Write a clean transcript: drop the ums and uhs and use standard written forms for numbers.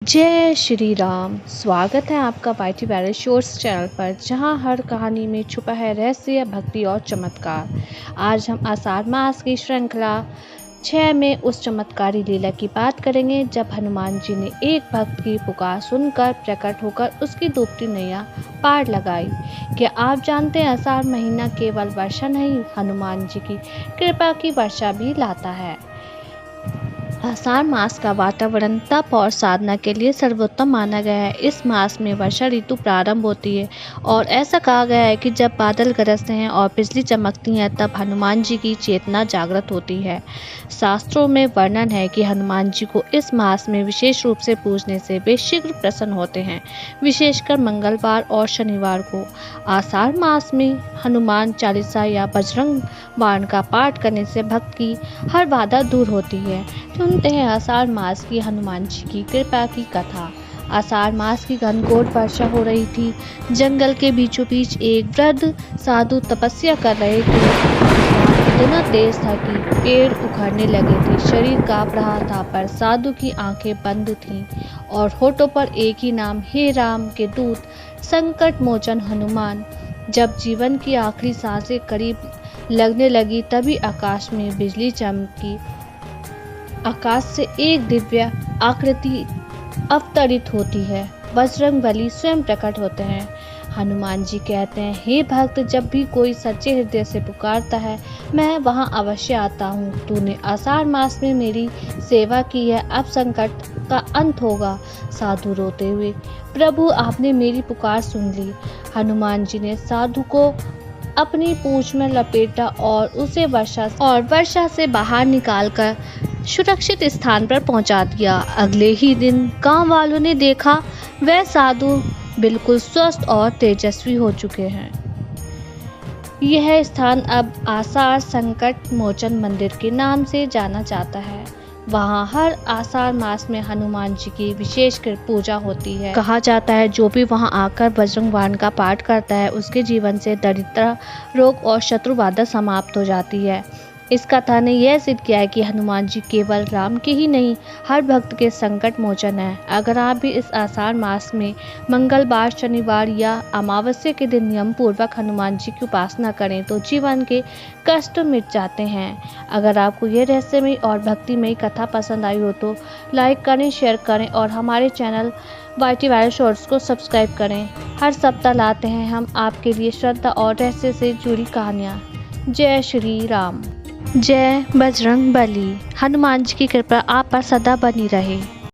जय श्री राम। स्वागत है आपका वाईटी वायरल शॉर्ट्स चैनल पर, जहां हर कहानी में छुपा है रहस्य, भक्ति और चमत्कार। आज हम आषाढ़ मास की श्रृंखला 6 में उस चमत्कारी लीला की बात करेंगे जब हनुमान जी ने एक भक्त की पुकार सुनकर प्रकट होकर उसकी डूबती नैया पार लगाई। क्या आप जानते हैं, आषाढ़ महीना केवल वर्षा नहीं, हनुमान जी की कृपा की वर्षा भी लाता है। आषाढ़ मास का वातावरण तप और साधना के लिए सर्वोत्तम माना गया है। इस मास में वर्षा ऋतु प्रारंभ होती है और ऐसा कहा गया है कि जब बादल गरजते हैं और बिजली चमकती है, तब हनुमान जी की चेतना जागृत होती है। शास्त्रों में वर्णन है कि हनुमान जी को इस मास में विशेष रूप से पूजने से वे शीघ्र प्रसन्न होते हैं, विशेषकर मंगलवार और शनिवार को। आषाढ़ मास में हनुमान चालीसा या बजरंग बाण का पाठ करने से भक्त की हर बाधा दूर होती है। सुनते हैं आषाढ़ मास की हनुमान जी की कृपा की कथा। आषाढ़ मास की घनघोर वर्षा हो रही थी। जंगल के बीचों बीच एक वृद्ध साधु तपस्या कर रहे थे। इतना तेज था कि पेड़ उखड़ने लगे थे, शरीर कांप रहा था, पर साधु की आंखें बंद थीं और होठों पर एक ही नाम, हे राम के दूत, संकट मोचन हनुमान। जब जीवन की आखिरी सांसें करीब लगने लगी, तभी आकाश में बिजली चमकी। आकाश से एक दिव्य आकृति अवतरित होती है। बजरंगबली स्वयं प्रकट होते हैं। हनुमान जी कहते हैं, हे भक्त, जब भी कोई सच्चे हृदय से पुकारता है, मैं वहां अवश्य आता हूँ। तूने आषाढ़ मास में मेरी सेवा की है, अब संकट का अंत होगा। साधु रोते हुए, प्रभु, आपने मेरी पुकार सुन ली। हनुमान जी ने साधु को अपनी पूंछ में लपेटा और उसे वर्षा से बाहर निकालकर सुरक्षित स्थान पर पहुंचा दिया। अगले ही दिन गांव वालों ने देखा वह साधु बिल्कुल स्वस्थ और तेजस्वी हो चुके हैं। यह स्थान अब आषाढ़ संकट मोचन मंदिर के नाम से जाना जाता है। वहाँ हर आषाढ़ मास में हनुमान जी की विशेष पूजा होती है। कहा जाता है, जो भी वहाँ आकर बजरंग बाण का पाठ करता है, उसके जीवन से दरिद्र, रोग और शत्रु बाधा समाप्त हो जाती है। इस कथा ने यह सिद्ध किया है कि हनुमान जी केवल राम के ही नहीं, हर भक्त के संकट मोचन है। अगर आप भी इस आषाढ़ मास में मंगलवार, शनिवार या अमावस्या के दिन नियम पूर्वक हनुमान जी की उपासना करें तो जीवन के कष्ट मिट जाते हैं। अगर आपको यह रहस्यमयी और भक्तिमयी कथा पसंद आई हो तो लाइक करें, शेयर करें और हमारे चैनल वाईटी वायरल शॉर्ट्स को सब्सक्राइब करें। हर सप्ताह लाते हैं हम आपके लिए श्रद्धा और रहस्य से जुड़ी कहानियाँ। जय श्री राम। जय बजरंग बली। हनुमान जी की कृपा आप पर सदा बनी रहे।